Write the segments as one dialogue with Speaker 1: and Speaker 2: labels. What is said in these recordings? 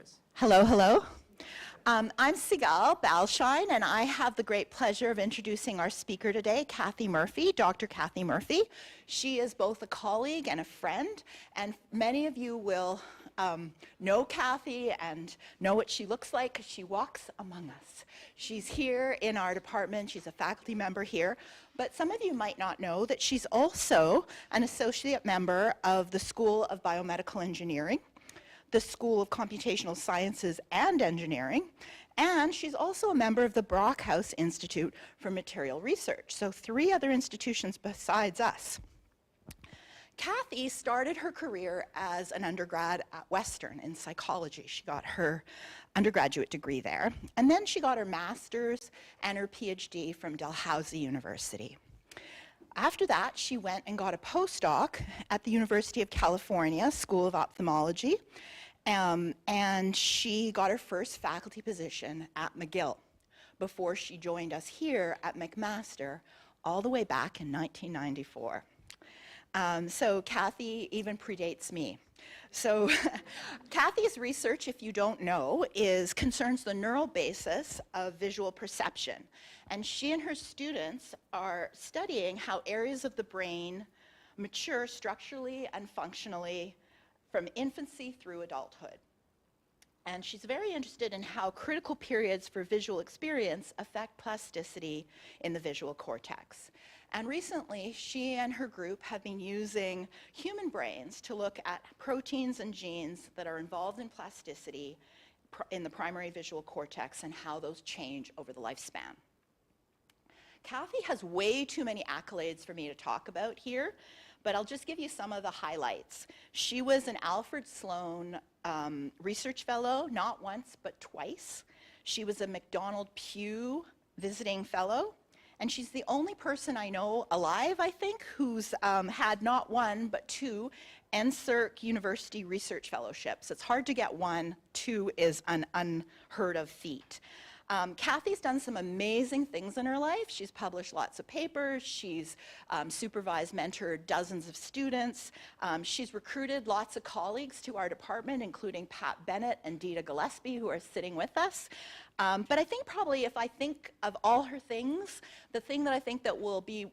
Speaker 1: speakers.
Speaker 2: Hello, hello. I'm Sigal Balshine, and I have the great pleasure of introducing our speaker today, Kathy Murphy, Dr. Kathy Murphy. She is both a colleague and a friend, and many of you will know Kathy and know what she looks like because she walks among us. She's here in our department. She's a faculty member here, but some of you might not know that she's also an associate member of the School of Biomedical Engineering, the School of Computational Sciences and Engineering, and she's also a member of the Brockhaus Institute for Material Research, so 3 other institutions besides us. Kathy started her career as an undergrad at Western in psychology. She got her undergraduate degree there, and then she got her master's and her PhD from Dalhousie University. After that, she went and got a postdoc at the University of California School of Ophthalmology, and she got her first faculty position at McGill before she joined us here at McMaster all the way back in 1994. So Kathy even predates me. So Kathy's research, if you don't know, concerns the neural basis of visual perception. And she and her students are studying how areas of the brain mature structurally and functionally from infancy through adulthood. And she's very interested in how critical periods for visual experience affect plasticity in the visual cortex. And recently, she and her group have been using human brains to look at proteins and genes that are involved in plasticity in the primary visual cortex and how those change over the lifespan. Kathy has way too many accolades for me to talk about here, but I'll just give you some of the highlights. She was an Alfred Sloan Research Fellow, not once, but twice. She was a McDonald Pew Visiting Fellow, and she's the only person I know alive, I think, who's had not 1, but 2 NSERC University Research Fellowships. It's hard to get 1, 2 is an unheard of feat. Kathy's done some amazing things in her life. She's published lots of papers. She's supervised, mentored dozens of students. She's recruited lots of colleagues to our department, including Pat Bennett and Dita Gillespie, who are sitting with us. But I think probably if I think of all her things, the thing that I think that will be,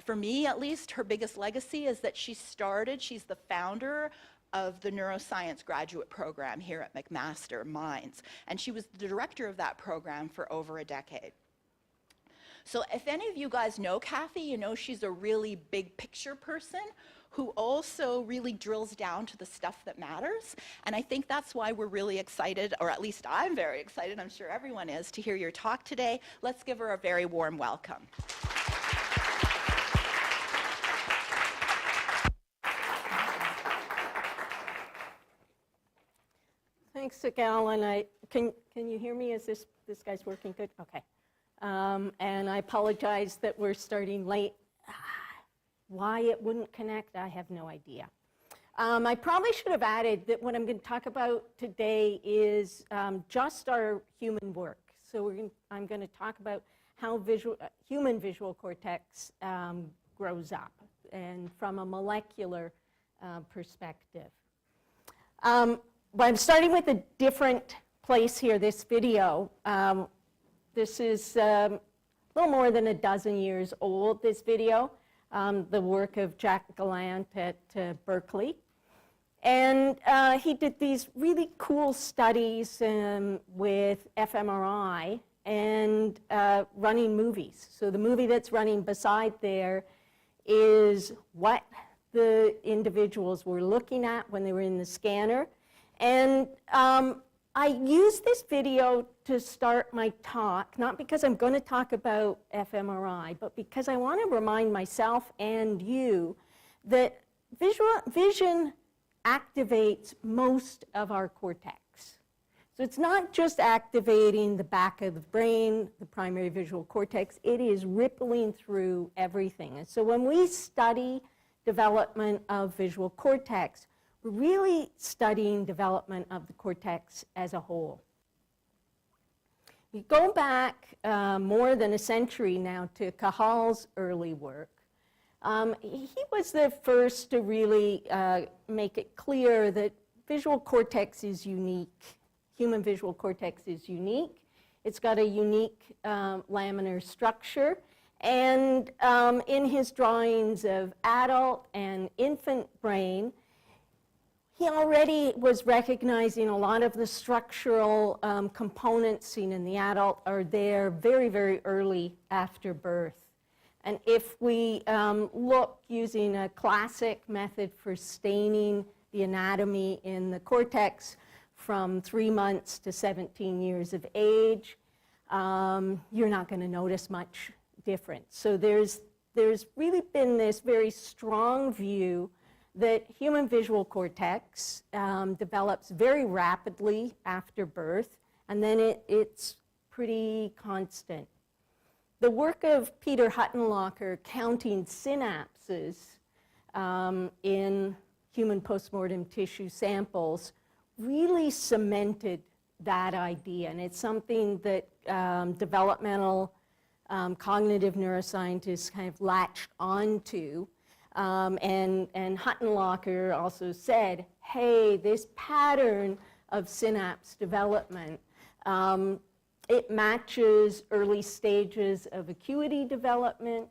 Speaker 2: for me at least, her biggest legacy is that she's the founder of the neuroscience graduate program here at McMaster Mines. And she was the director of that program for over a decade. So if any of you guys know Kathy, you know she's a really big picture person who also really drills down to the stuff that matters. And I think that's why we're really excited, or at least I'm very excited, I'm sure everyone is, to hear your talk today. Let's give her a very warm welcome.
Speaker 3: Thanks, Sigal, and can you hear me? Is this guy's working good? Okay. And I apologize that we're starting late. Why it wouldn't connect, I have no idea. I probably should have added that what I'm going to talk about today is just our human work. So I'm going to talk about how human visual cortex grows up, and from a molecular perspective. But I'm starting with a different place here, this video. This is a little more than a dozen years old, this video, the work of Jack Gallant at Berkeley. And he did these really cool studies with fMRI and running movies. So the movie that's running beside there is what the individuals were looking at when they were in the scanner. And I use this video to start my talk, not because I'm going to talk about fMRI, but because I want to remind myself and you that vision activates most of our cortex. So it's not just activating the back of the brain, the primary visual cortex, it is rippling through everything. And so when we study development of visual cortex, we're really studying development of the cortex as a whole. You go back more than a century now to Cajal's early work. He was the first to really make it clear that visual cortex is unique human visual cortex is unique. It's got a unique laminar structure. And in his drawings of adult and infant brain, he already was recognizing a lot of the structural components seen in the adult are there very, very early after birth. And if we look using a classic method for staining the anatomy in the cortex from 3 months to 17 years of age, you're not going to notice much difference. So there's really been this very strong view that human visual cortex develops very rapidly after birth, and then it's pretty constant. The work of Peter Huttenlocher counting synapses in human postmortem tissue samples really cemented that idea, and it's something that developmental cognitive neuroscientists kind of latched onto. And Huttenlocher also said, hey, this pattern of synapse development, it matches early stages of acuity development.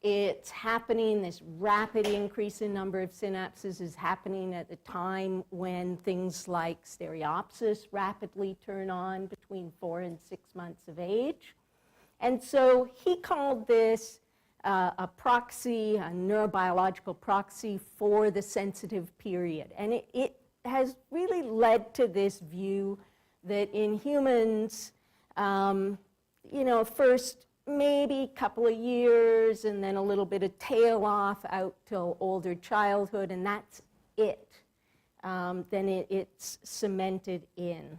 Speaker 3: It's happening, this rapid increase in number of synapses is happening at the time when things like stereopsis rapidly turn on between 4 and 6 months of age. And so he called this a proxy, a neurobiological proxy for the sensitive period. And it has really led to this view that in humans, first maybe a couple of years and then a little bit of tail off out till older childhood, and that's it. Then it's cemented in.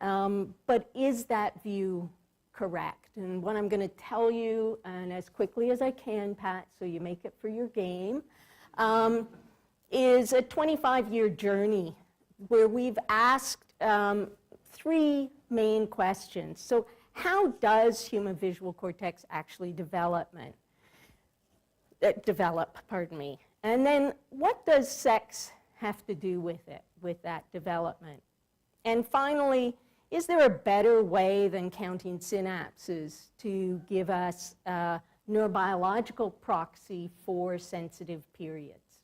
Speaker 3: But is that view correct? And what I'm going to tell you, and as quickly as I can, Pat, so you make it for your game, is a 25-year journey where we've asked 3 main questions. So how does human visual cortex actually develop? And then what does sex have to do with it, with that development? And finally, is there a better way than counting synapses to give us a neurobiological proxy for sensitive periods?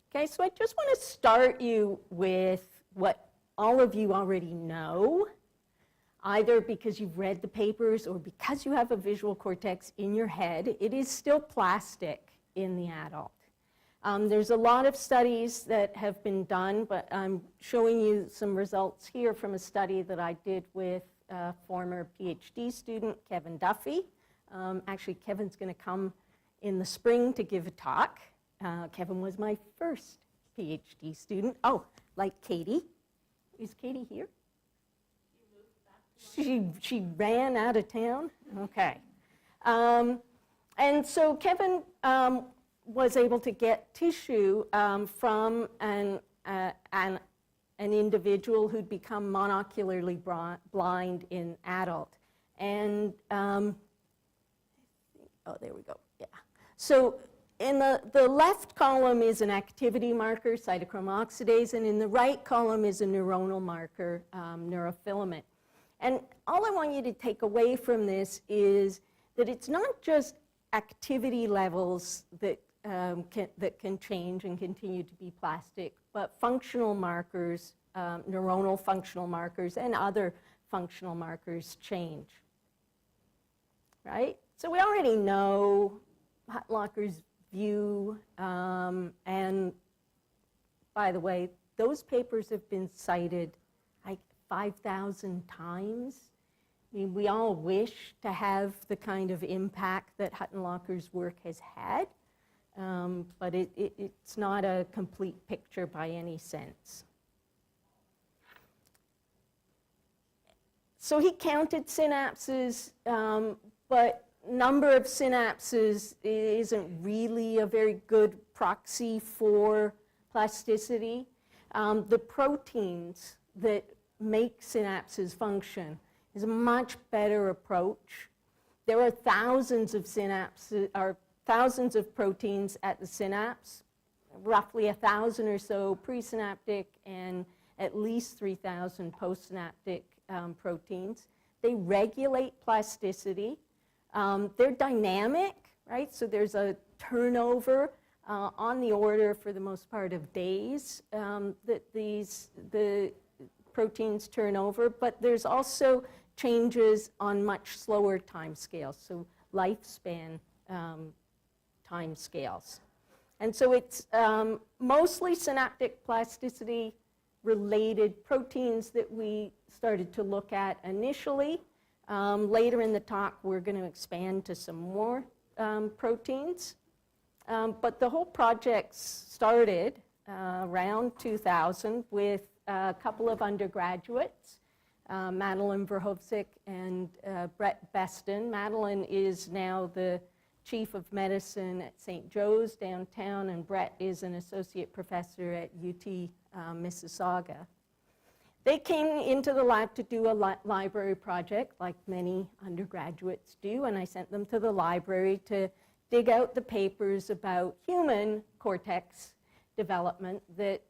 Speaker 3: Okay, so I just want to start you with what all of you already know, either because you've read the papers or because you have a visual cortex in your head. It is still plastic in the adult. There's a lot of studies that have been done, but I'm showing you some results here from a study that I did with a former PhD student, Kevin Duffy. Actually, Kevin's going to come in the spring to give a talk. Kevin was my first PhD student. Oh, like Katie. Is Katie here? She ran out of town? Okay. And so Kevin was able to get tissue from an individual who'd become monocularly blind in adult. And, oh, there we go, yeah. So in the left column is an activity marker, cytochrome oxidase, and in the right column is a neuronal marker, neurofilament. And all I want you to take away from this is that it's not just activity levels that can change and continue to be plastic, but functional markers, neuronal functional markers, and other functional markers change, right? So we already know Huttenlocher's view, and by the way, those papers have been cited like 5,000 times. I mean, we all wish to have the kind of impact that Huttenlocher's work has had, but it's not a complete picture by any sense. So he counted synapses, but number of synapses isn't really a very good proxy for plasticity. The proteins that make synapses function is a much better approach. There are thousands of synapses, or thousands of proteins at the synapse, roughly 1,000 or so presynaptic, and at least 3,000 postsynaptic proteins. They regulate plasticity. They're dynamic, right? So there's a turnover on the order, for the most part, of days that the proteins turn over, but there's also changes on much slower time scales, so lifespan time scales. And so it's mostly synaptic plasticity related proteins that we started to look at initially. Later in the talk, we're going to expand to some more proteins. But the whole project started around 2000 with a couple of undergraduates, Madeline Verhovsik and Brett Beston. Madeline is now the chief of medicine at St. Joe's downtown, and Brett is an associate professor at UT Mississauga. They came into the lab to do a library project, like many undergraduates do, and I sent them to the library to dig out the papers about human cortex development that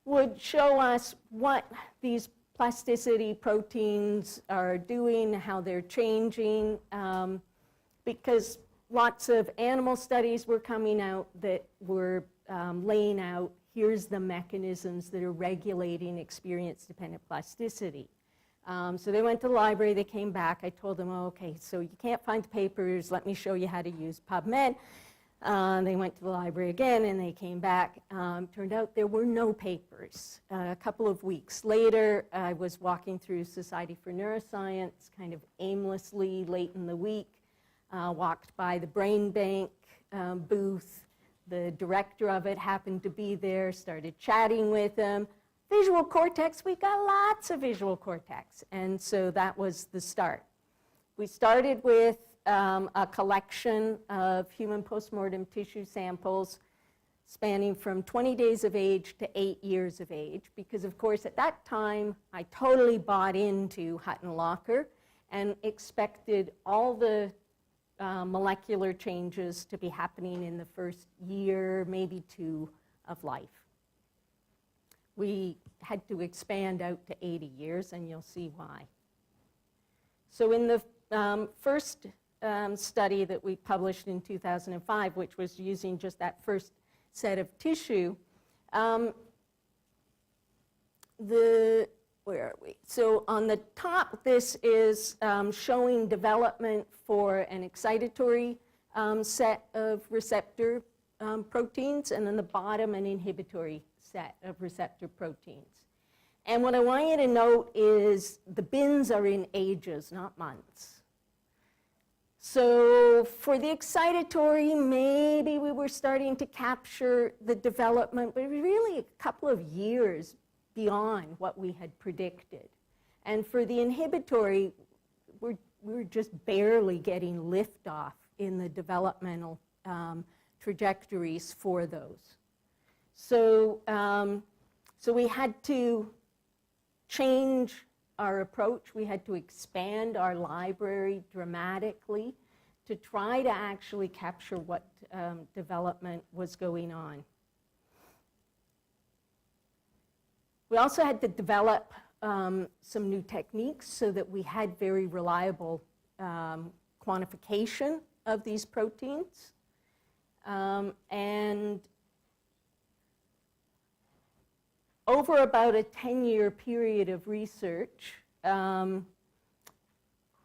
Speaker 3: would show us what these plasticity proteins are doing, how they're changing, because lots of animal studies were coming out that were laying out, here's the mechanisms that are regulating experience-dependent plasticity. So they went to the library, they came back, I told them, oh, okay, so you can't find the papers, let me show you how to use PubMed. They went to the library again and they came back. Turned out there were no papers. A couple of weeks later, I was walking through Society for Neuroscience, kind of aimlessly late in the week, walked by the brain bank booth. The director of it happened to be there, started chatting with him. Visual cortex, we got lots of visual cortex. And so that was the start. We started with a collection of human postmortem tissue samples spanning from 20 days of age to 8 years of age, because of course at that time I totally bought into Hutton Locker and expected all the molecular changes to be happening in the first year, maybe 2 of life. We had to expand out to 80 years, and you'll see why. So in the first study that we published in 2005, which was using just that first set of tissue, where are we? So on the top, this is showing development for an excitatory set of receptor proteins, and on the bottom, an inhibitory set of receptor proteins. And what I want you to note is the bins are in ages, not months. So for the excitatory, maybe we were starting to capture the development, but really a couple of years beyond what we had predicted. And for the inhibitory, we're just barely getting liftoff in the developmental trajectories for those. So, so we had to change our approach. We had to expand our library dramatically to try to actually capture what development was going on. We also had to develop some new techniques so that we had very reliable quantification of these proteins. And over about a 10-year period of research,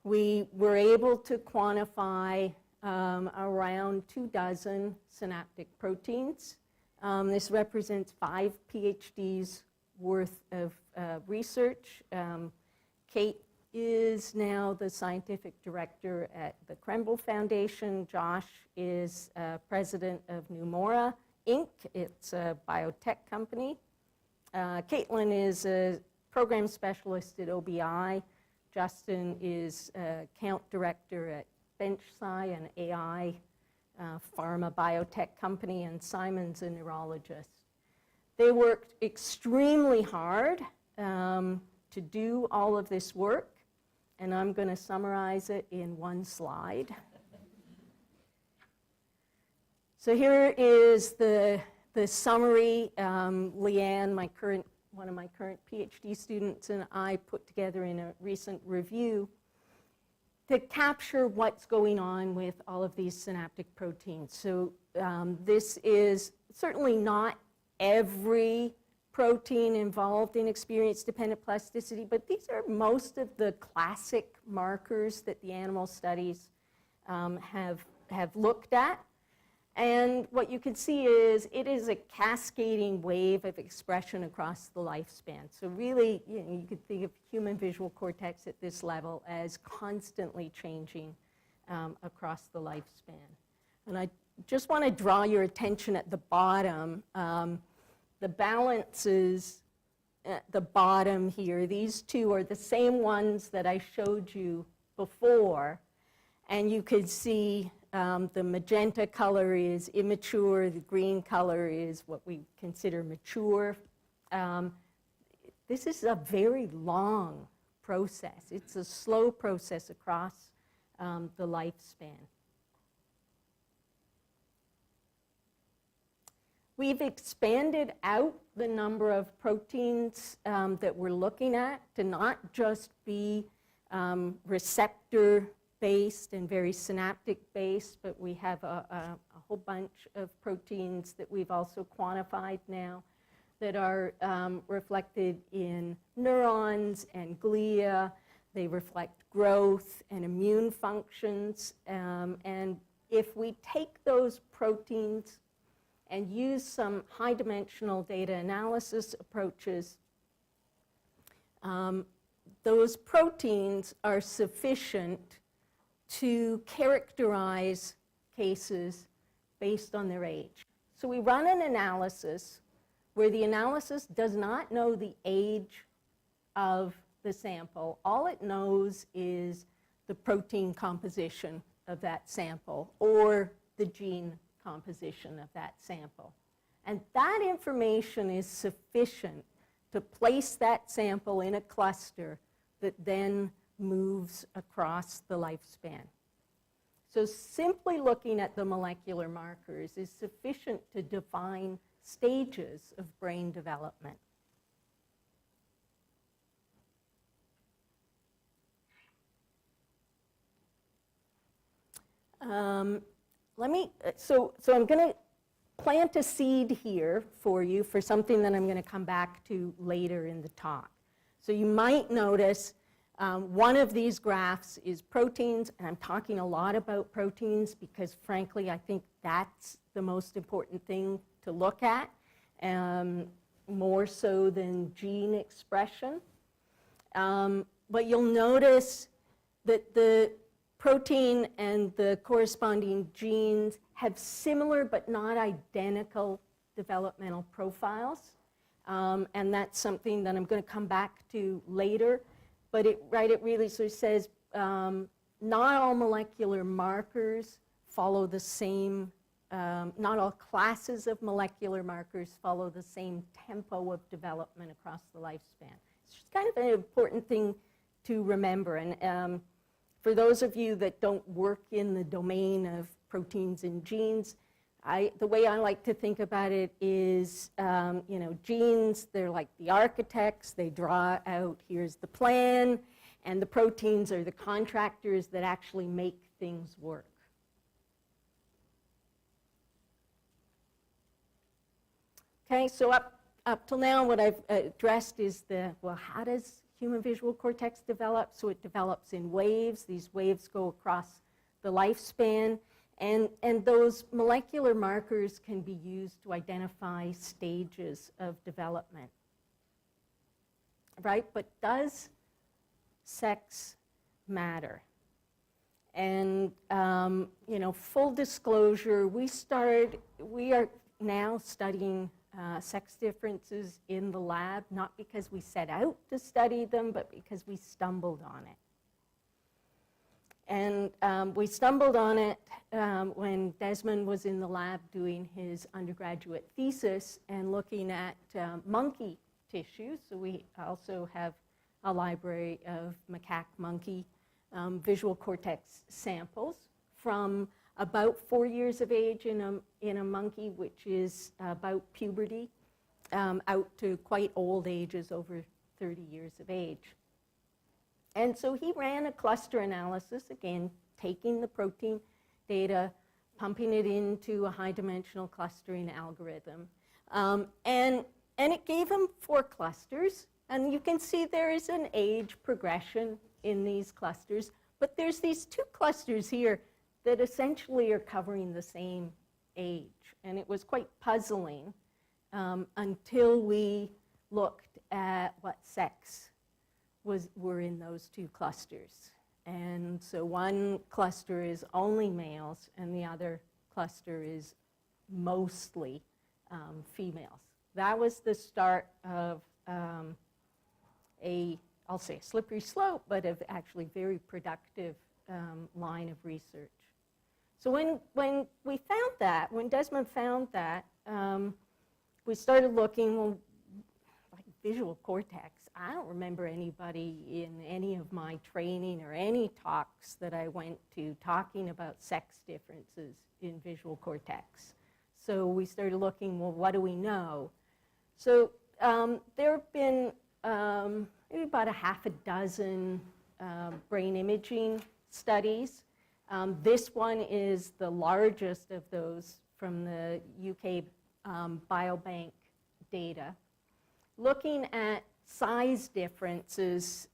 Speaker 3: we were able to quantify around 24 synaptic proteins. This represents 5 PhDs worth of research. Kate is now the scientific director at the Krembil Foundation. Josh is president of Pneumora Inc. It's a biotech company. Caitlin is a program specialist at OBI. Justin is account director at BenchSci, an AI pharma biotech company, and Simon's a neurologist. They worked extremely hard to do all of this work, and I'm going to summarize it in one slide. So here is the summary. Leanne, my current one of my current PhD students and I put together in a recent review to capture what's going on with all of these synaptic proteins. So this is certainly not every protein involved in experience-dependent plasticity, but these are most of the classic markers that the animal studies have looked at. And what you can see is it is a cascading wave of expression across the lifespan. So really, you could think of human visual cortex at this level as constantly changing across the lifespan. And I just want to draw your attention at the bottom. The balances at the bottom here, these two are the same ones that I showed you before. And you could see the magenta color is immature, the green color is what we consider mature. This is a very long process. It's a slow process across the lifespan. We've expanded out the number of proteins that we're looking at to not just be receptor-based and very synaptic-based, but we have a whole bunch of proteins that we've also quantified now that are reflected in neurons and glia. They reflect growth and immune functions. And if we take those proteins and use some high-dimensional data analysis approaches, those proteins are sufficient to characterize cases based on their age. So we run an analysis where the analysis does not know the age of the sample. All it knows is the protein composition of that sample or the gene composition of that sample. And that information is sufficient to place that sample in a cluster that then moves across the lifespan. So simply looking at the molecular markers is sufficient to define stages of brain development. So I'm going to plant a seed here for you for something that I'm going to come back to later in the talk. So you might notice one of these graphs is proteins, and I'm talking a lot about proteins because, frankly, I think that's the most important thing to look at, more so than gene expression. But you'll notice that the protein and the corresponding genes have similar but not identical developmental profiles. And that's something that I'm going to come back to later. But it really sort of says not all molecular markers follow the same, not all classes of molecular markers follow the same tempo of development across the lifespan. It's just kind of an important thing to remember. And for those of you that don't work in the domain of proteins and genes, the way I like to think about it is, genes, they're like the architects. They draw out, here's the plan, and the proteins are the contractors that actually make things work. Okay, so up till now, what I've addressed is how does human visual cortex develop? So it develops in waves. These waves go across the lifespan. And those molecular markers can be used to identify stages of development, right? But does sex matter? And, full disclosure, we are now studying sex differences in the lab, not because we set out to study them, but because we stumbled on it. And we stumbled on it when Desmond was in the lab doing his undergraduate thesis and looking at monkey tissues. So we also have a library of macaque monkey visual cortex samples from about 4 years of age in a monkey, which is about puberty, out to quite old ages, over 30 years of age. And so he ran a cluster analysis, again, taking the protein data, pumping it into a high-dimensional clustering algorithm. And it gave him 4 clusters. And you can see there is an age progression in these clusters. But there's these 2 clusters here that essentially are covering the same age. And it was quite puzzling until we looked at what sex were in those 2 clusters. And so one cluster is only males, and the other cluster is mostly females. That was the start of I'll say a slippery slope, but of actually very productive line of research. So when we found that, when Desmond found that, we started looking, well, like visual cortex. I don't remember anybody in any of my training or any talks that I went to talking about sex differences in visual cortex. So we started looking, well, what do we know? So there have been maybe about 6 brain imaging studies. This one is the largest of those from the UK Biobank data, looking at size differences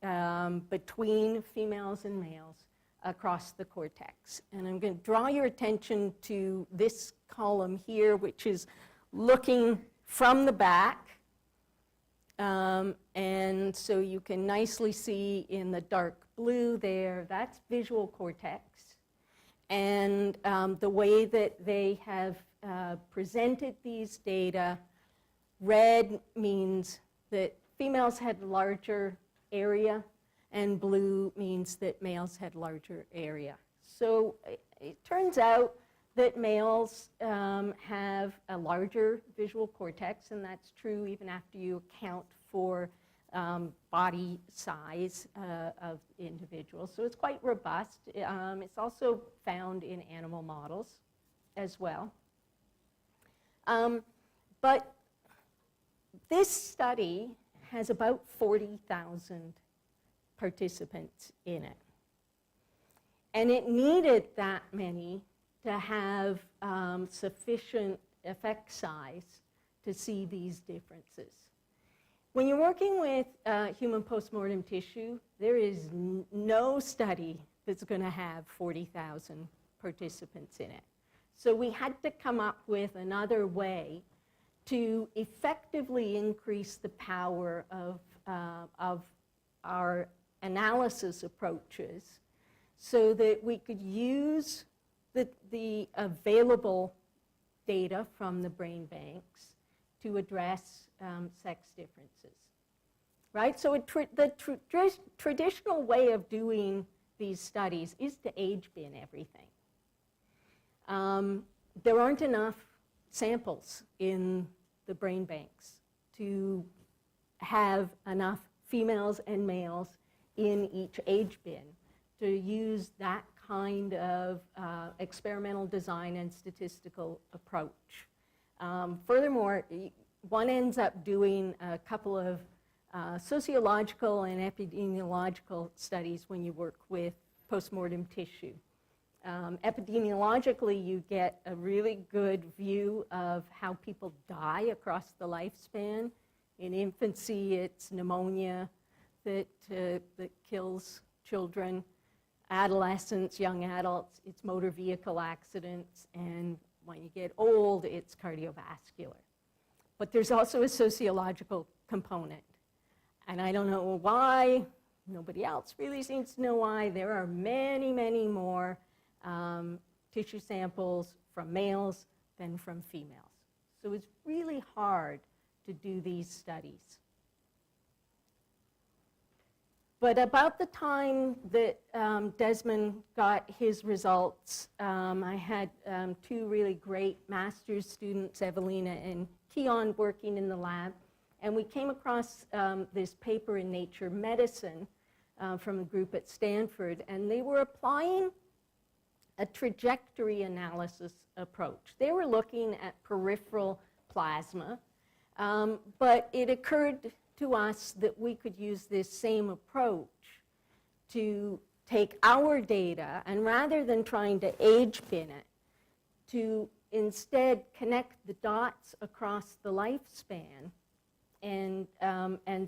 Speaker 3: between females and males across the cortex. And I'm going to draw your attention to this column here, which is looking from the back. And so you can nicely see in the dark blue there, that's visual cortex. And the way that they have presented these data, red means that females had larger area, and blue means that males had larger area. So it turns out that males have a larger visual cortex, and that's true even after you account for body size of individuals. So it's quite robust. It's also found in animal models as well. But this study has about 40,000 participants in it. And it needed that many to have sufficient effect size to see these differences. When you're working with human postmortem tissue, there is no study that's going to have 40,000 participants in it. So we had to come up with another way to effectively increase the power of our analysis approaches so that we could use the available data from the brain banks to address sex differences, right? So the traditional way of doing these studies is to age bin everything. There aren't enough samples in the brain banks to have enough females and males in each age bin to use that kind of experimental design and statistical approach. Furthermore, one ends up doing a couple of sociological and epidemiological studies when you work with postmortem tissue. Epidemiologically, you get a really good view of how people die across the lifespan. In infancy, it's pneumonia that kills children. Adolescents, young adults, it's motor vehicle accidents. And when you get old, it's cardiovascular. But there's also a sociological component. And I don't know why. Nobody else really seems to know why. There are many, many more tissue samples from males than from females. So it's really hard to do these studies. But about the time that Desmond got his results, I had 2 really great master's students, Evelina and Keon, working in the lab. And we came across this paper in Nature Medicine from a group at Stanford. And they were applying a trajectory analysis approach. They were looking at peripheral plasma But it occurred to us that we could use this same approach to take our data, and rather than trying to age bin it, to instead connect the dots across the lifespan and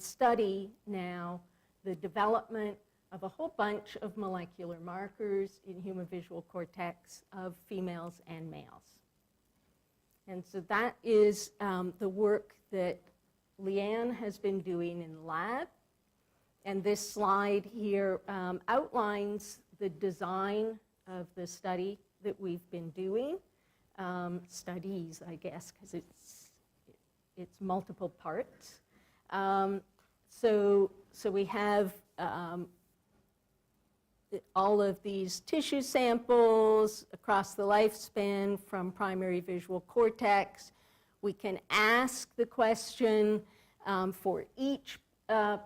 Speaker 3: study now the development of a whole bunch of molecular markers in human visual cortex of females and males. And so that is the work that Leanne has been doing in the lab. And this slide here outlines the design of the study that we've been doing. Studies, I guess, because it's multiple parts. So we have all of these tissue samples across the lifespan from primary visual cortex. We can ask the question for each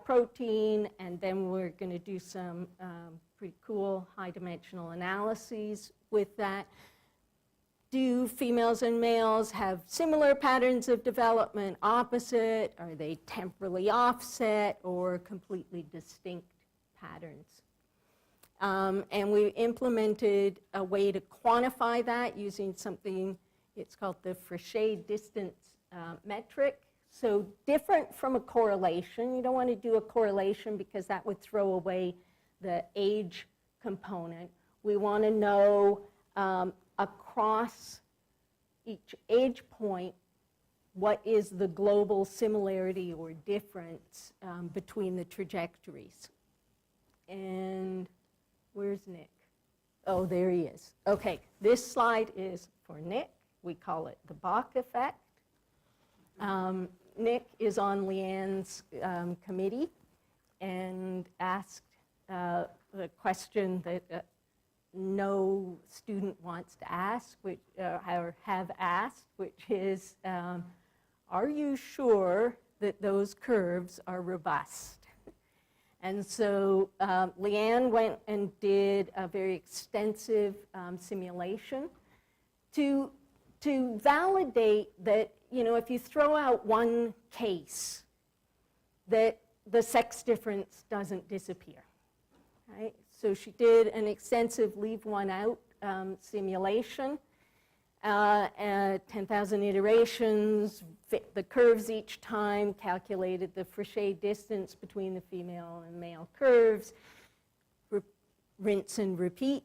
Speaker 3: protein, and then we're going to do some pretty cool high-dimensional analyses with that. Do females and males have similar patterns of development, opposite? Are they temporally offset or completely distinct patterns? And we implemented a way to quantify that using something, it's called the Frichet distance metric. So different from a correlation. You don't want to do a correlation because that would throw away the age component. We want to know across each age point what is the global similarity or difference between the trajectories. And where's Nick? Oh, there he is. Okay, this slide is for Nick. We call it the Bach effect. Nick is on Leanne's committee and asked the question that no student wants to ask, which, or have asked, which is, are you sure that those curves are robust? And so Leanne went and did a very extensive simulation to validate that, you know, if you throw out one case, that the sex difference doesn't disappear, right? So she did an extensive leave one out simulation, 10,000 iterations, fit the curves each time, calculated the Frichet distance between the female and male curves, rinse and repeat.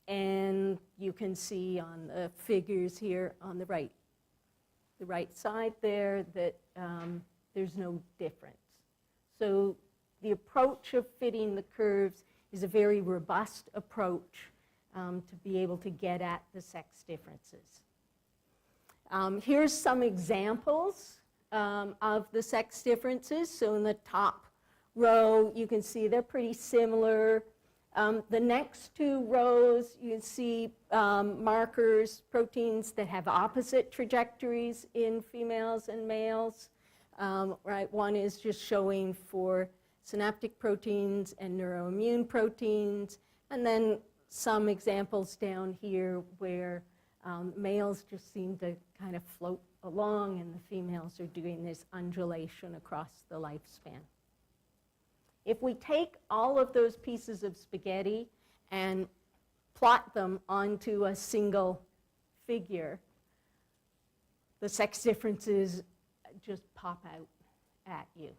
Speaker 3: And you can see on the figures here on the right side there that there's no difference. So the approach of fitting the curves is a very robust approach to be able to get at the sex differences. Here's some examples of the sex differences. So in the top row, you can see they're pretty similar. The next two rows, you can see markers, proteins that have opposite trajectories in females and males. Right, one is just showing for synaptic proteins and neuroimmune proteins, and then some examples down here where males just seem to kind of float along and the females are doing this undulation across the lifespan. If we take all of those pieces of spaghetti and plot them onto a single figure, the sex differences just pop out at you.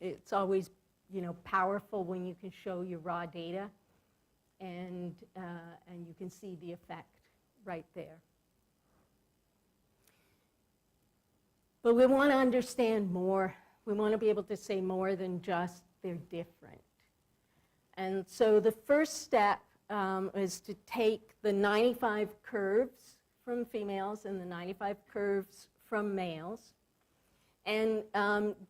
Speaker 3: It's always, you know, powerful when you can show your raw data, and you can see the effect right there. But we want to understand more. We want to be able to say more than just they're different. And so the first step is to take the 95 curves from females and the 95 curves from males and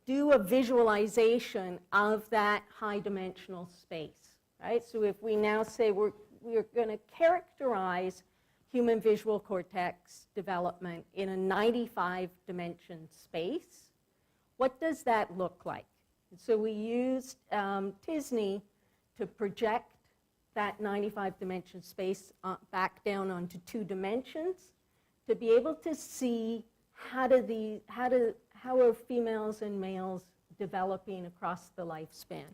Speaker 3: do a visualization of that high-dimensional space, right? So if we now say we're going to characterize human visual cortex development in a 95-dimension space, what does that look like? So we used Tisney to project that 95-dimension space back down onto 2 dimensions to be able to see how are females and males developing across the lifespan?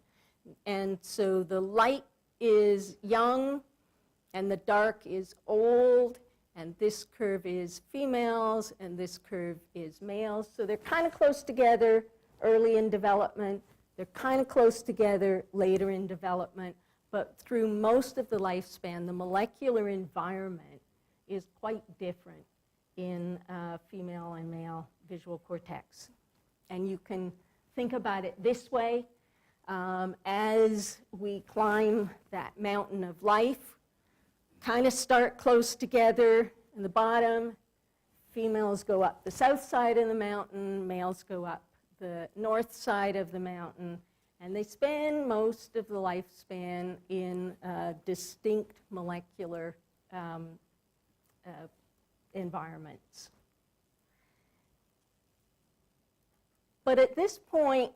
Speaker 3: And so the light is young, and the dark is old, and this curve is females, and this curve is males. So they're kind of close together early in development. They're kind of close together later in development. But through most of the lifespan, the molecular environment is quite different in female and male visual cortex. And you can think about it this way. As we climb that mountain of life, kind of start close together in the bottom. Females go up the south side of the mountain, males go up the north side of the mountain, and they spend most of the lifespan in distinct molecular environments. But at this point,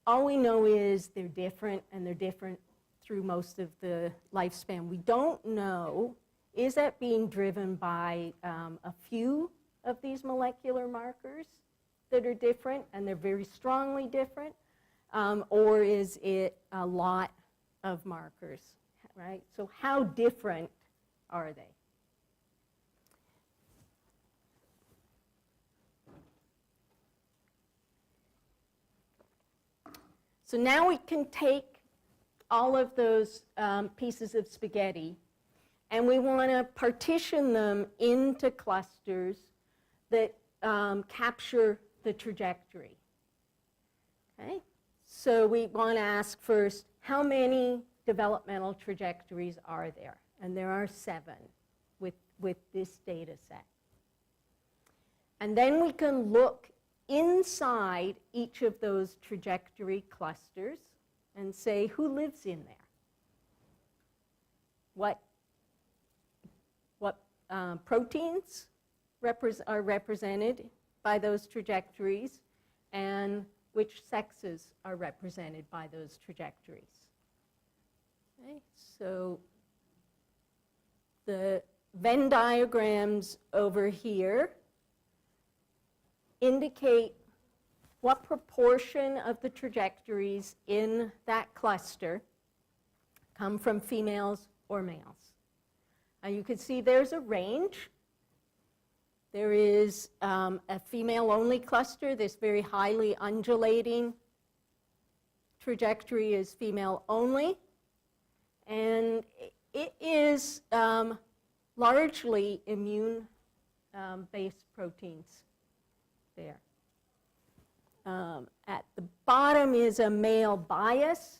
Speaker 3: all we know is they're different, and they're different through most of the lifespan. We don't know, is that being driven by a few of these molecular markers that are different, and they're very strongly different, or is it a lot of markers, right? So how different are they? So now we can take all of those pieces of spaghetti, and we want to partition them into clusters that capture the trajectory. Okay? So we want to ask first, how many developmental trajectories are there? And there are 7 with this data set. And then we can look inside each of those trajectory clusters and say, who lives in there? What proteins are represented by those trajectories, and which sexes are represented by those trajectories? Okay, so the Venn diagrams over here indicate what proportion of the trajectories in that cluster come from females or males. And you can see there's a range. There is a female-only cluster. This very highly undulating trajectory is female-only. And it is largely immune-based proteins there. At the bottom is a male bias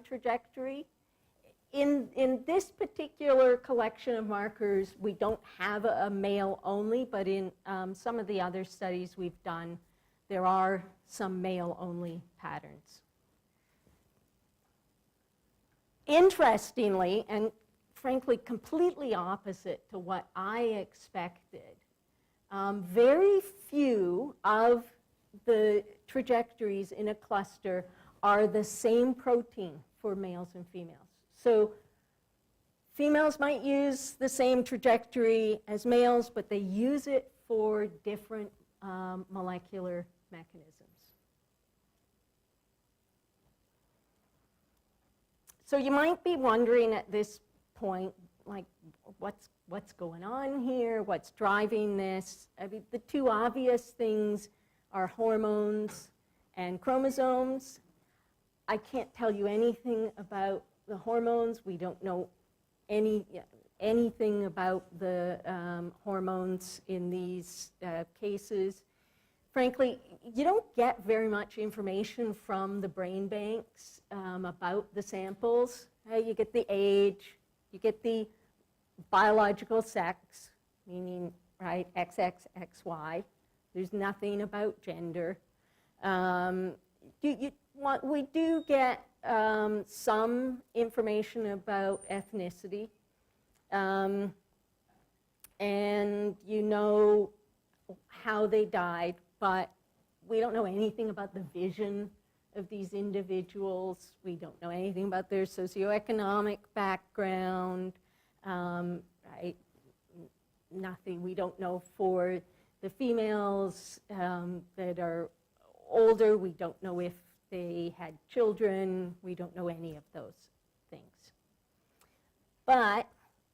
Speaker 3: trajectory. In this particular collection of markers, we don't have a male only, but in some of the other studies we've done, there are some male only patterns. Interestingly, and frankly completely opposite to what I expected, very few of the trajectories in a cluster are the same protein for males and females. So females might use the same trajectory as males, but they use it for different molecular mechanisms. So you might be wondering at this point, like, what's going on here? What's driving this? I mean, the two obvious things are hormones and chromosomes. I can't tell you anything about the hormones. We don't know anything about the hormones in these cases. Frankly, you don't get very much information from the brain banks about the samples. You get the age, you get the biological sex, meaning, right, XX, XY. There's nothing about gender. We do get some information about ethnicity, and you know how they died, but we don't know anything about the vision of these individuals. We don't know anything about their socioeconomic background, right? Nothing. We don't know for The females that are older, we don't know if they had children. We don't know any of those things. But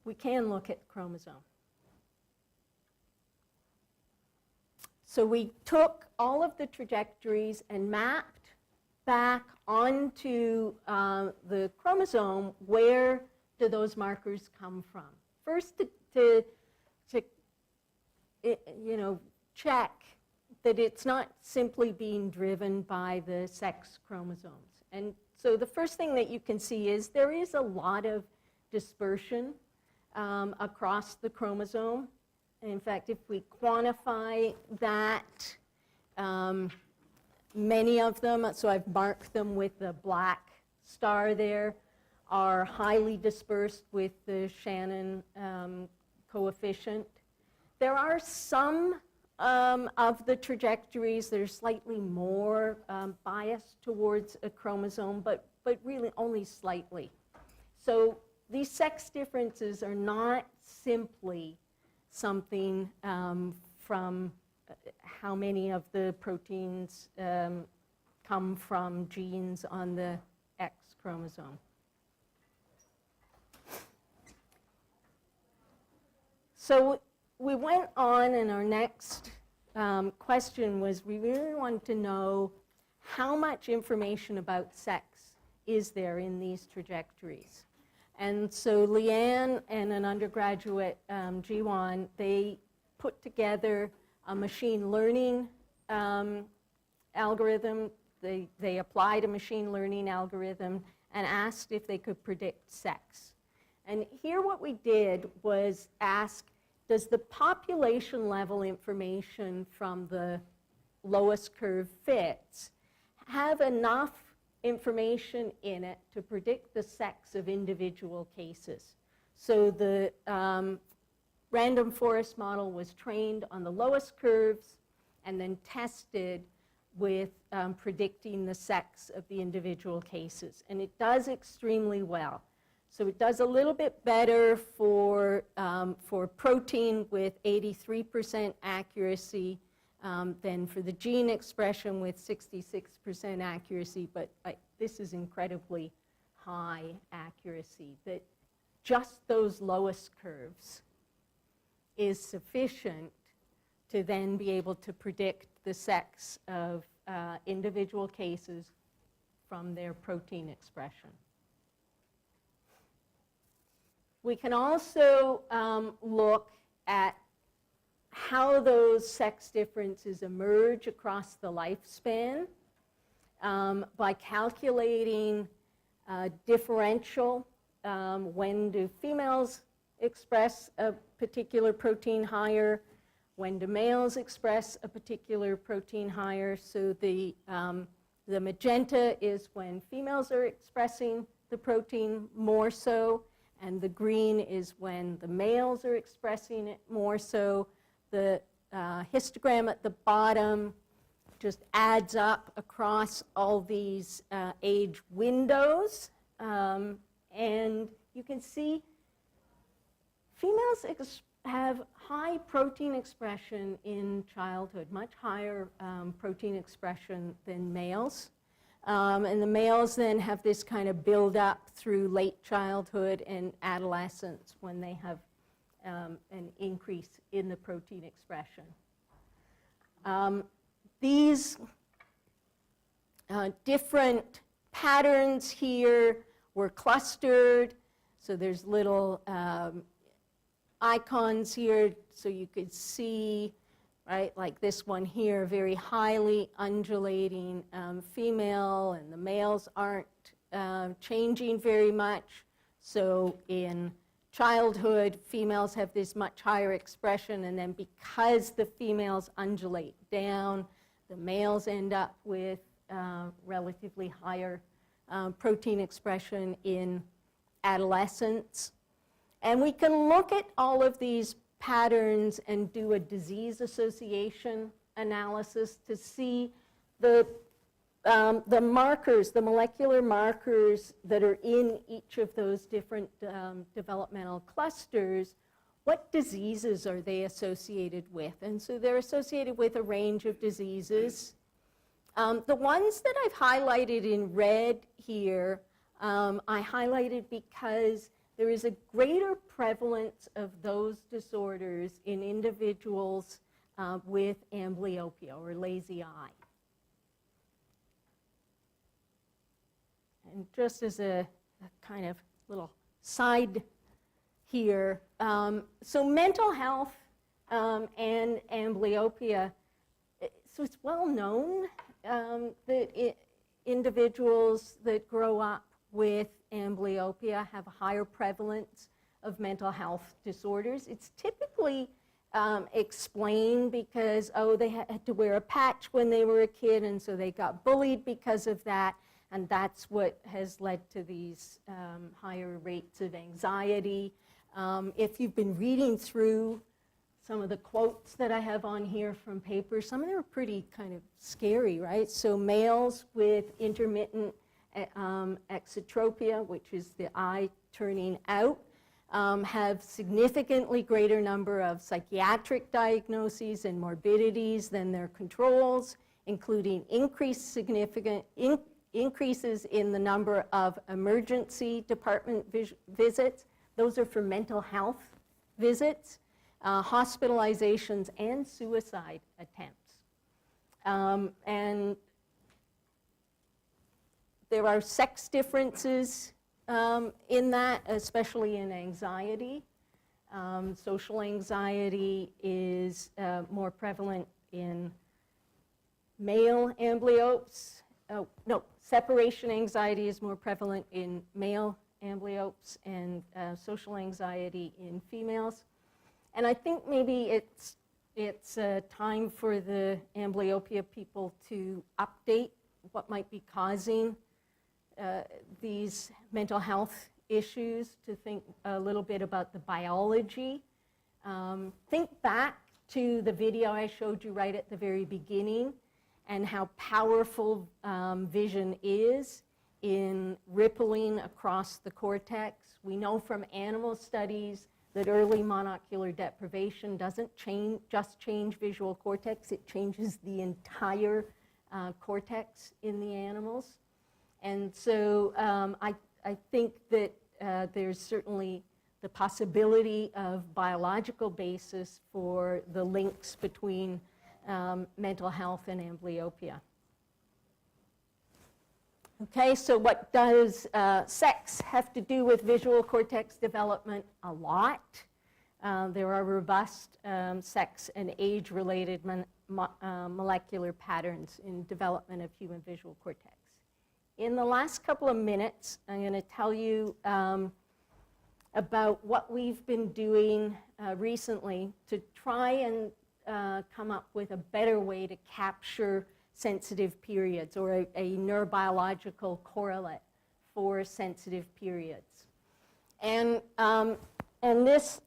Speaker 3: we can look at the chromosome. So we took all of the trajectories and mapped back onto the chromosome, where do those markers come from? First, to check that it's not simply being driven by the sex chromosomes. And so the first thing that you can see is there is a lot of dispersion across the chromosome. In fact, if we quantify that, many of them, so I've marked them with the black star there, are highly dispersed with the Shannon coefficient. There are some of the trajectories that are slightly more biased towards a chromosome, but really only slightly. So these sex differences are not simply something from how many of the proteins come from genes on the X chromosome. So we went on, and our next question was, we really wanted to know how much information about sex is there in these trajectories. And so Leanne and an undergraduate, Jiwan, they put together a machine learning algorithm. They applied a machine learning algorithm and asked if they could predict sex. And here what we did was ask, does the population level information from the lowest curve fits have enough information in it to predict the sex of individual cases? So the random forest model was trained on the lowest curves and then tested with predicting the sex of the individual cases. And it does extremely well. So it does a little bit better for protein with 83% accuracy than for the gene expression with 66% accuracy, but this is incredibly high accuracy, that just those lowest curves is sufficient to then be able to predict the sex of individual cases from their protein expression. We can also look at how those sex differences emerge across the lifespan by calculating differential. When do females express a particular protein higher? When do males express a particular protein higher? So the magenta is when females are expressing the protein more so, and the green is when the males are expressing it more so. The histogram at the bottom just adds up across all these age windows. And you can see females have high protein expression in childhood, much higher protein expression than males. And the males then have this kind of build up through late childhood and adolescence when they have an increase in the protein expression. These different patterns here were clustered. So there's little icons here so you could see, right, like this one here, very highly undulating female, and the males aren't changing very much. So in childhood, females have this much higher expression, and then because the females undulate down, the males end up with relatively higher protein expression in adolescence. And we can look at all of these patterns and do a disease association analysis to see the markers, the molecular markers that are in each of those different developmental clusters, what diseases are they associated with? And so they're associated with a range of diseases. The ones that I've highlighted in red here, I highlighted because there is a greater prevalence of those disorders in individuals with amblyopia or lazy eye. And just as a kind of little side here, so mental health and amblyopia, so it's well known that individuals that grow up with amblyopia have a higher prevalence of mental health disorders. It's typically explained because, oh, they had to wear a patch when they were a kid, and so they got bullied because of that, and that's what has led to these higher rates of anxiety. If you've been reading through some of the quotes that I have on here from papers, some of them are pretty kind of scary, right? So males with intermittent exotropia, which is the eye turning out, have significantly greater number of psychiatric diagnoses and morbidities than their controls, including significant increases in the number of emergency department visits. Those are for mental health visits, hospitalizations, and suicide attempts. And there are sex differences in that, especially in anxiety. Social anxiety is more prevalent in male amblyopes. Separation anxiety is more prevalent in male amblyopes, and social anxiety in females. And I think maybe it's time for the amblyopia people to update what might be causing these mental health issues, to think a little bit about the biology. Think back to the video I showed you right at the very beginning and how powerful vision is in rippling across the cortex. We know from animal studies that early monocular deprivation doesn't just change visual cortex, it changes the entire cortex in the animals. And so I think that there's certainly the possibility of biological basis for the links between mental health and amblyopia. Okay, so what does sex have to do with visual cortex development? A lot. There are robust sex and age-related molecular patterns in development of human visual cortex. In the last couple of minutes, I'm going to tell you about what we've been doing recently to try and come up with a better way to capture sensitive periods, or a neurobiological correlate for sensitive periods. And this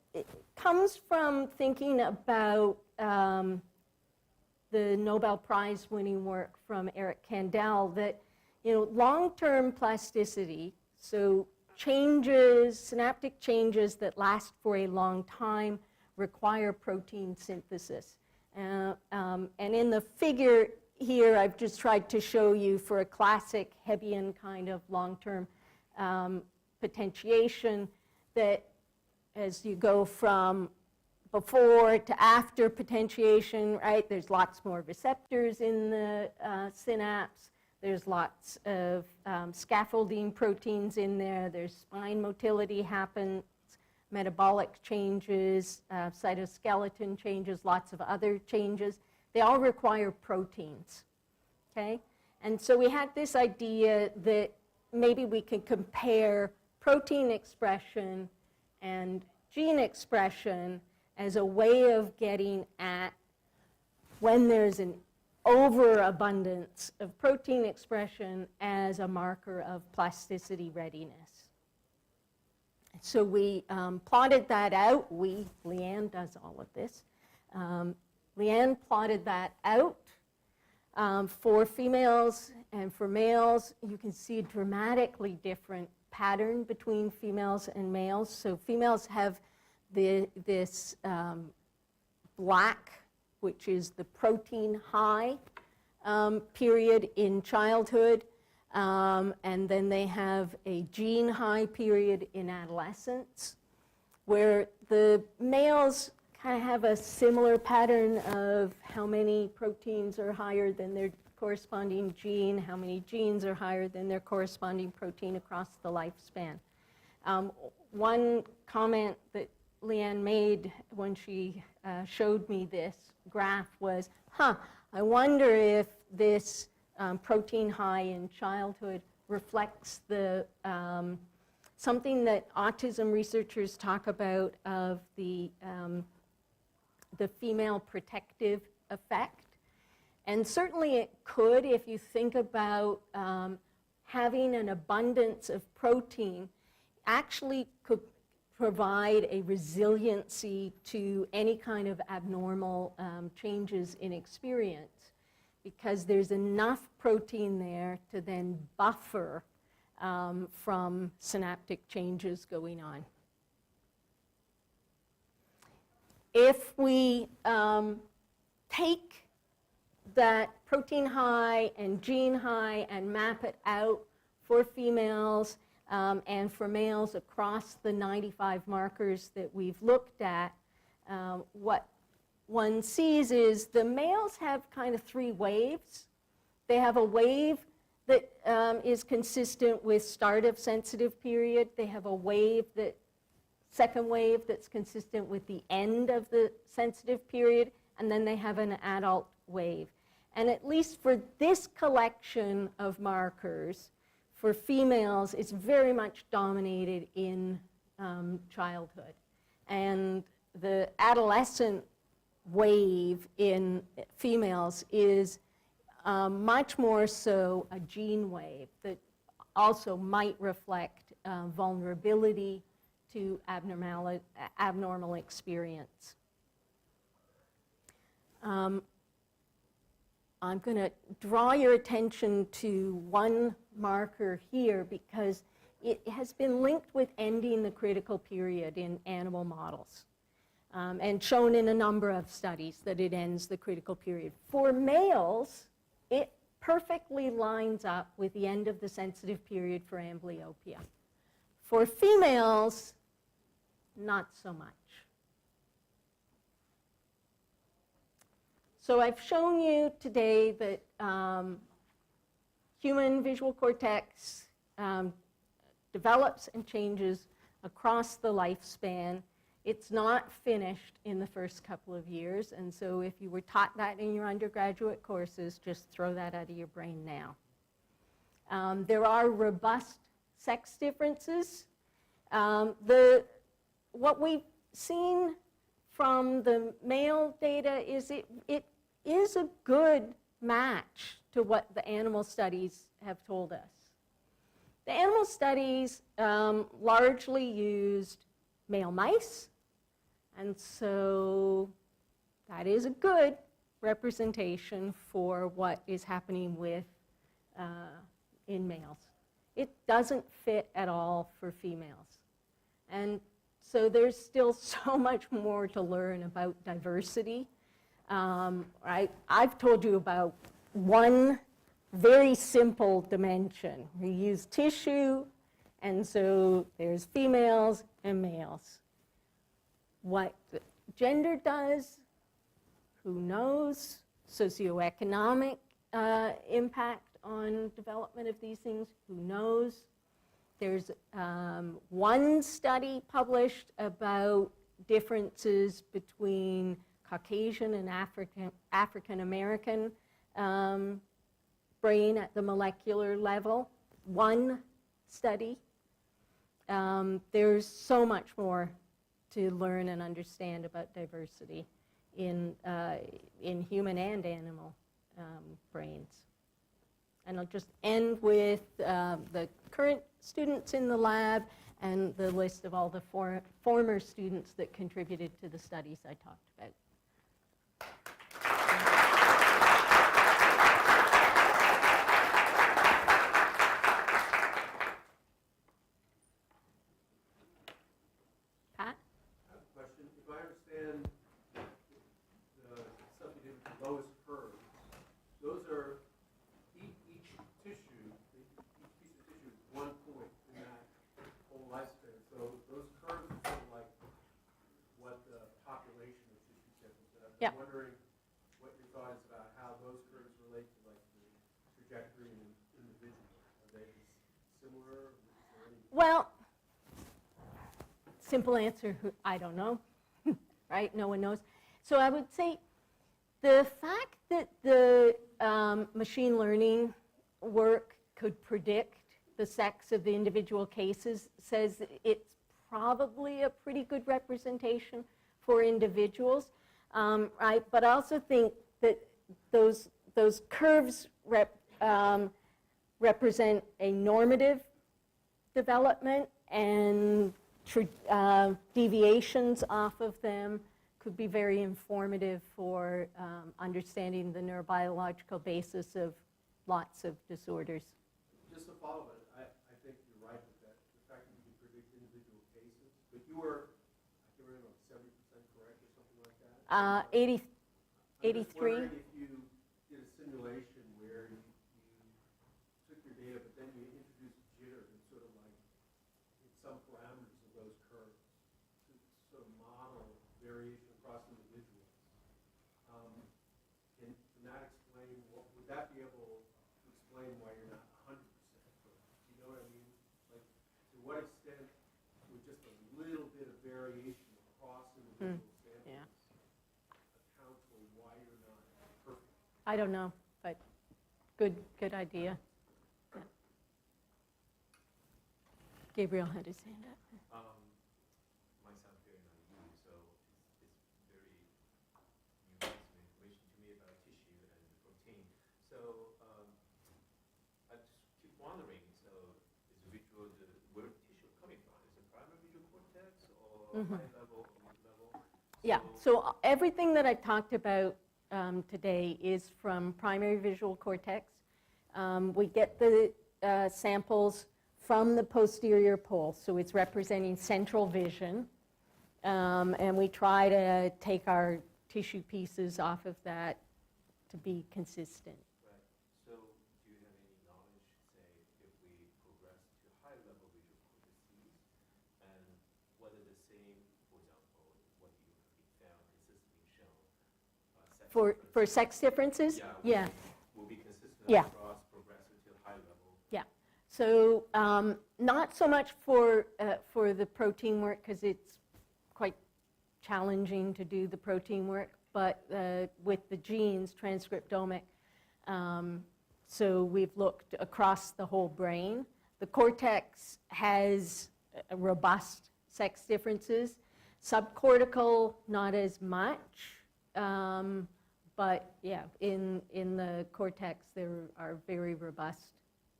Speaker 3: comes from thinking about the Nobel Prize winning work from Eric Kandel, that long-term plasticity, so changes, synaptic changes that last for a long time, require protein synthesis. And in the figure here, I've just tried to show you for a classic Hebbian kind of long-term potentiation that as you go from before to after potentiation, right, there's lots more receptors in the synapse. There's lots of scaffolding proteins in there. There's spine motility happens, metabolic changes, cytoskeleton changes, lots of other changes. They all require proteins, okay? And so we had this idea that maybe we can compare protein expression and gene expression as a way of getting at when there's an overabundance of protein expression as a marker of plasticity readiness. So we plotted that out. Leanne does all of this. Leanne plotted that out for females and for males. You can see a dramatically different pattern between females and males. So females have this black, which is the protein high period in childhood, and then they have a gene high period in adolescence, where the males kind of have a similar pattern of how many proteins are higher than their corresponding gene, how many genes are higher than their corresponding protein across the lifespan. One comment that Leanne made when she showed me this graph was, I wonder if this protein high in childhood reflects the something that autism researchers talk about of the female protective effect. And certainly it could, if you think about having an abundance of protein, actually could provide a resiliency to any kind of abnormal changes in experience, because there's enough protein there to then buffer from synaptic changes going on. If we take that protein high and gene high and map it out for females and for males across the 95 markers that we've looked at, what one sees is the males have kind of three waves. They have a wave that is consistent with start of sensitive period. They have a wave second wave that's consistent with the end of the sensitive period, and then they have an adult wave. And at least for this collection of markers, for females, it's very much dominated in childhood. And the adolescent wave in females is much more so a gene wave that also might reflect vulnerability to abnormal experience. I'm going to draw your attention to one marker here because it has been linked with ending the critical period in animal models and shown in a number of studies that it ends the critical period. For males, it perfectly lines up with the end of the sensitive period for amblyopia. For females, not so much. So I've shown you today that human visual cortex develops and changes across the lifespan. It's not finished in the first couple of years, and so if you were taught that in your undergraduate courses, just throw that out of your brain now. There are robust sex differences. What we've seen from the male data is it is a good match to what the animal studies have told us. The animal studies largely used male mice, and so that is a good representation for what is happening with in males. It doesn't fit at all for females. And so there's still so much more to learn about diversity. I've told you about one very simple dimension. We use tissue, and so there's females and males. What gender does, who knows? Socioeconomic impact on development of these things, who knows? There's one study published about differences between Caucasian and African American brain at the molecular level. One study. There's so much more to learn and understand about diversity in human and animal brains. And I'll just end with the current students in the lab and the list of all the former students that contributed to the studies I talked about. Pat?
Speaker 1: I have a question
Speaker 3: Yeah.
Speaker 1: I'm wondering what your thought is about how those curves relate to like the trajectory in an individual. Are they similar? Is there any
Speaker 3: Well, simple answer, I don't know, right? No one knows. So I would say the fact that the machine learning work could predict the sex of the individual cases says that it's probably a pretty good representation for individuals, right? But I also think that those curves represent a normative development, and deviations off of them could be very informative for understanding the neurobiological basis of lots of disorders.
Speaker 1: Just to follow it, I think you're right with that. The fact that you can predict individual cases, but you were, I can't remember, 70% correct or something like that?
Speaker 3: 80,
Speaker 1: I'm just
Speaker 3: 83.
Speaker 1: wondering if you did a simulation where you took your data, but then you introduced jitter and sort of like hit some parameters of those curves to sort of model variation across individuals. Can that explain, would that be able to explain why you're not 100% correct? You know what I mean? Like, to what extent would just a little bit of variation across individual samples
Speaker 3: Yeah.
Speaker 1: account for why you're not perfect?
Speaker 3: I don't know, but good idea. Yeah. Gabriel had his hand up.
Speaker 4: Might sound very naive, so it's very new piece of information to me about tissue and the protein. So I just keep wondering, so is where tissue coming from? Is it primary visual cortex or high level or mid level?
Speaker 3: Yeah, so everything that I've talked about today is from primary visual cortex. We get the samples from the posterior pole, so it's representing central vision. And we try to take our tissue pieces off of that to be consistent.
Speaker 4: Right. So do you have any knowledge, say, if we progress to high level visual cortices, and whether the same, for example, what you have found consistently shown, sex
Speaker 3: For sex differences? Yeah.
Speaker 4: Will be consistent
Speaker 3: Yeah.
Speaker 4: across progressive to high level.
Speaker 3: Yeah. So not so much for the protein work, because it's quite challenging to do the protein work, but with the genes, transcriptomic. So we've looked across the whole brain. The cortex has robust sex differences. Subcortical, not as much. But yeah, in the cortex, there are very robust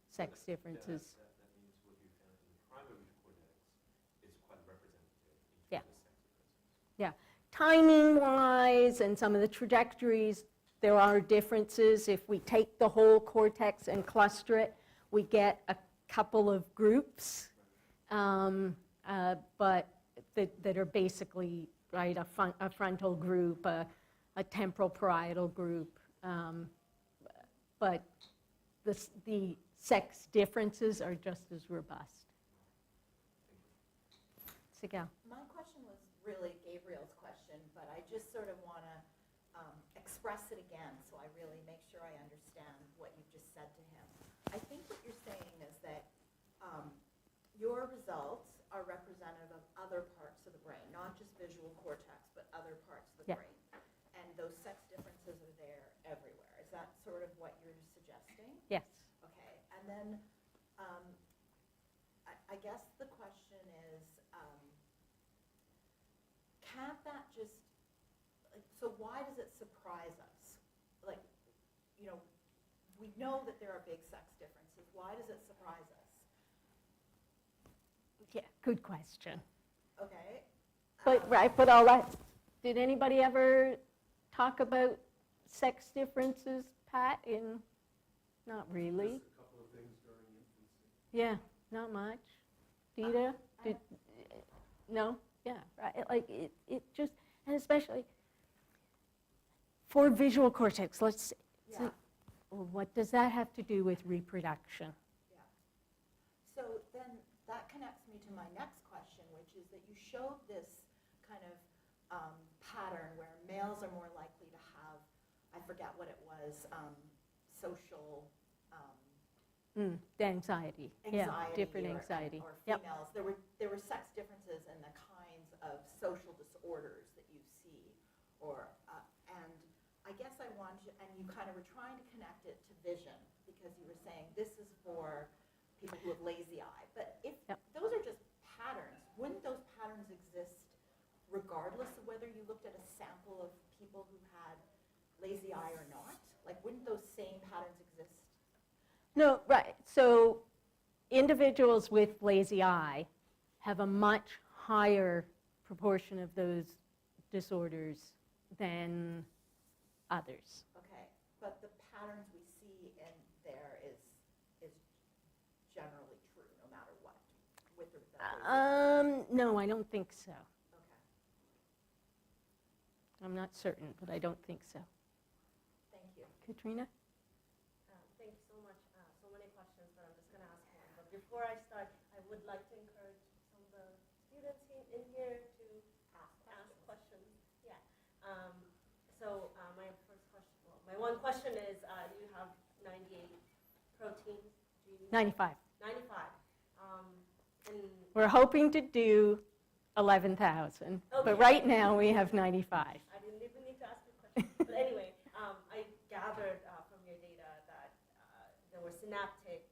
Speaker 3: sex differences.
Speaker 4: That means what you found in the primary visual cortex is quite representative in
Speaker 3: Yeah.
Speaker 4: terms of sex differences.
Speaker 3: Yeah, timing-wise and some of the trajectories, there are differences. If we take the whole cortex and cluster it, we get a couple of groups, but that are basically, right, a frontal group, a temporal parietal group. But the sex differences are just as robust. Sigal.
Speaker 2: My question was really Gabriel's question, but I just sort of want to express it again so I really make sure I understand what you've just said to him. I think what you're saying is that your results are representative of other parts of the brain, not just visual cortex, but other parts of the
Speaker 3: Yeah.
Speaker 2: brain. And those sex differences are there everywhere. Is that sort of what you're suggesting?
Speaker 3: Yes.
Speaker 2: Okay, and then I guess the question is, can't that just, so why does it surprise us? Like, you know, we know that there are big sex differences. Why does it surprise us?
Speaker 3: Yeah, good question.
Speaker 2: Okay.
Speaker 3: But, right, but all that, did anybody ever talk about sex differences, Pat, not really?
Speaker 1: Just a couple of things during infancy.
Speaker 3: Yeah, not much. Dita? No? Yeah, right. Like, it just, and especially for visual cortex, let's say,
Speaker 2: Yeah.
Speaker 3: well, what does that have to do with reproduction?
Speaker 2: Yeah. So then that connects me to my next question, which is that you showed this kind of pattern where males are more likely I forget what it was, social
Speaker 3: Anxiety. Yeah,
Speaker 2: anxiety.
Speaker 3: different
Speaker 2: or,
Speaker 3: anxiety.
Speaker 2: Or
Speaker 3: Yep.
Speaker 2: females. There were sex differences in the kinds of social disorders that you see. And I guess I wanted to, and you kind of were trying to connect it to vision, because you were saying this is for people who have lazy eye. But if those are just patterns, wouldn't those patterns exist regardless of whether you looked at a sample of people who had lazy eye or not? Like, wouldn't those same patterns exist?
Speaker 3: No, right. So individuals with lazy eye have a much higher proportion of those disorders than others.
Speaker 2: Okay, but the patterns we see in there is generally true, no matter what, with or without.
Speaker 3: No, I don't think so.
Speaker 2: Okay,
Speaker 3: I'm not certain, but I don't think so.
Speaker 2: thank you.
Speaker 3: Katrina?
Speaker 5: Thank you so much. So many questions, but I'm just going to ask one. But before I start, I would like to encourage some of the students in here to ask questions. Yeah. My first question, well, my one question is, you have 98 proteins.
Speaker 3: 95.
Speaker 5: 95. And
Speaker 3: We're hoping to do 11,000, but
Speaker 5: Okay.
Speaker 3: right now we have 95.
Speaker 5: I didn't even need to ask a question. But anyway, I gathered from your data that there were synaptic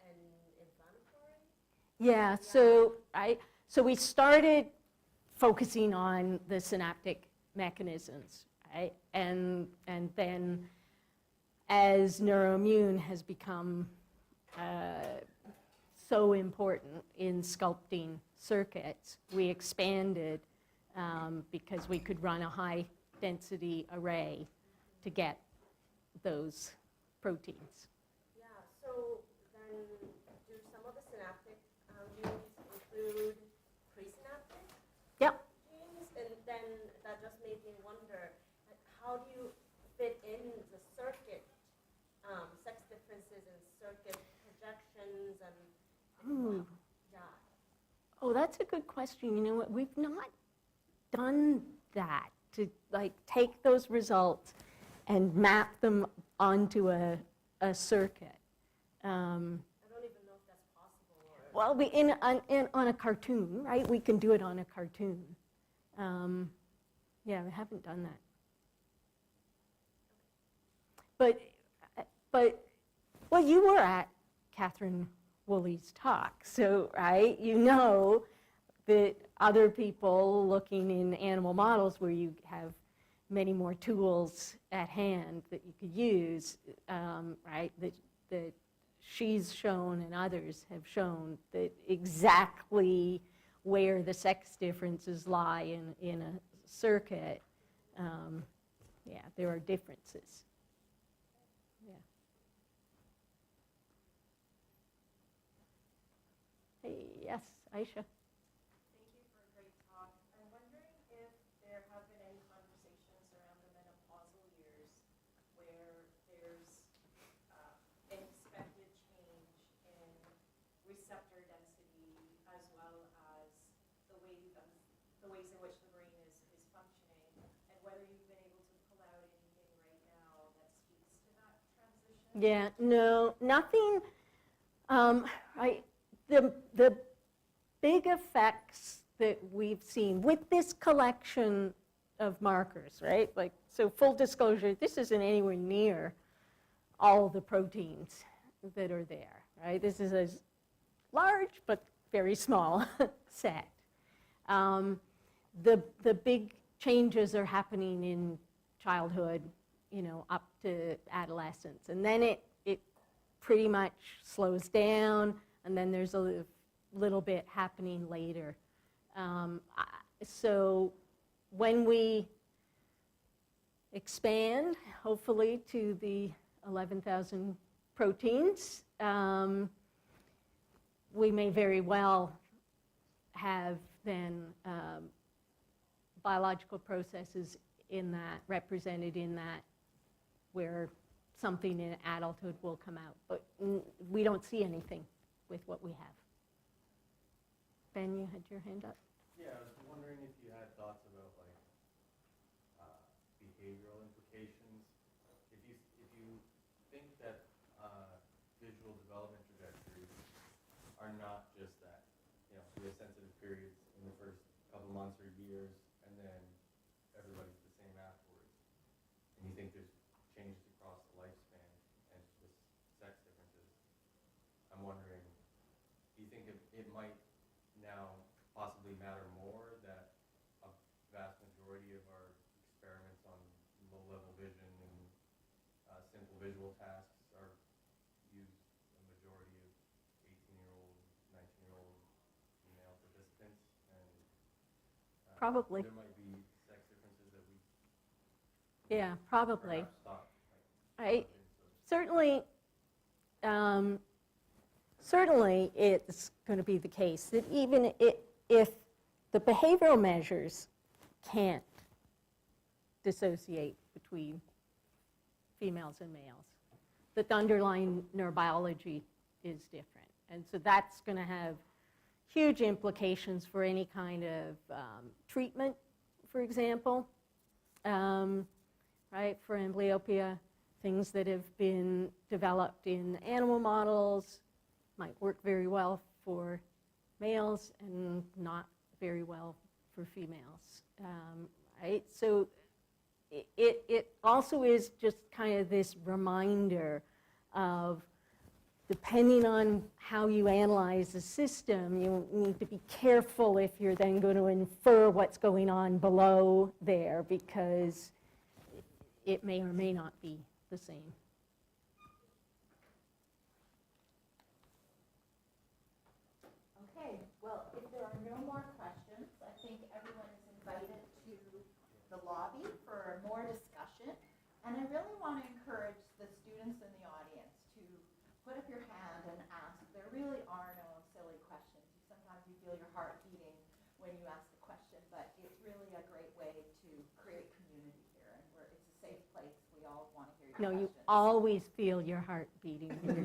Speaker 5: and inflammatory.
Speaker 3: Yeah, so we started focusing on the synaptic mechanisms, right? And then as neuroimmune has become so important in sculpting circuits, we expanded because we could run a high density array to get those proteins.
Speaker 5: Yeah, so then do some of the synaptic genes include presynaptic
Speaker 3: Yep.
Speaker 5: genes? And then that just made me wonder, like, how do you fit in the circuit, sex differences and circuit projections and yeah.
Speaker 3: Oh, that's a good question. You know what? We've not done that, to like take those results and map them onto a circuit.
Speaker 5: I don't even know if that's possible. Or
Speaker 3: Well, on a cartoon, right? We can do it on a cartoon. Yeah, we haven't done that. But well, you were at Catherine Woolley's talk, so right, you know that other people looking in animal models where you have many more tools at hand that you could use, right? That she's shown and others have shown that exactly where the sex differences lie in a circuit, yeah, there are differences. Yeah. Hey, yes, Aisha.
Speaker 6: Thank you for a great talk. I'm wondering if there have been any conversations around the menopausal years where there's an expected change in receptor density as well as the ways in which the brain is functioning, and whether you've been able to pull out anything right now that speaks to that transition.
Speaker 3: Yeah, no, nothing. The big effects that we've seen with this collection of markers, right? Like, so full disclosure, this isn't anywhere near all the proteins that are there, right? This is a large but very small set. The big changes are happening in childhood, you know, up to adolescence, and then it pretty much slows down, and then there's a little bit happening later. So when we expand, hopefully, to the 11,000 proteins, we may very well have then biological processes in that, represented in that, where something in adulthood will come out. But we don't see anything with what we have. Ben, you had your hand up.
Speaker 7: Yeah, I was wondering if you had thoughts about like behavioral implications think that visual development trajectories are not just that. You know, we have sensitive periods in the first couple months or years, and then everybody's the same afterwards. And you think there's changes across the lifespan and just sex differences. I'm wondering, do you think it might now possibly matter more that a vast majority of our experiments on low-level vision and simple visual tasks are used a majority of 18-year-old, 19-year-old female participants, and
Speaker 3: Probably.
Speaker 7: there might be sex differences that we
Speaker 3: Yeah, probably.
Speaker 7: perhaps thought
Speaker 3: I, certainly, certainly it's going to be the case that even if the behavioral measures can't dissociate between females and males, that the underlying neurobiology is different. And so that's going to have huge implications for any kind of treatment, for example, right, for amblyopia. Things that have been developed in animal models might work very well for males and not very well for females, right? So it also is just kind of this reminder of, depending on how you analyze the system, you need to be careful if you're then going to infer what's going on below there, because it may or may not be the same.
Speaker 2: Okay, well, if there are no more questions, I think everyone is invited to the lobby for more discussion. And I really want to encourage the students in the audience to put up your hand and ask. There really are no silly questions. Sometimes you feel your heart beating when you ask a question, but it's really a great way to create community here, and where it's a safe place. We all want to hear your
Speaker 3: No,
Speaker 2: questions.
Speaker 3: you always feel your heart beating when you're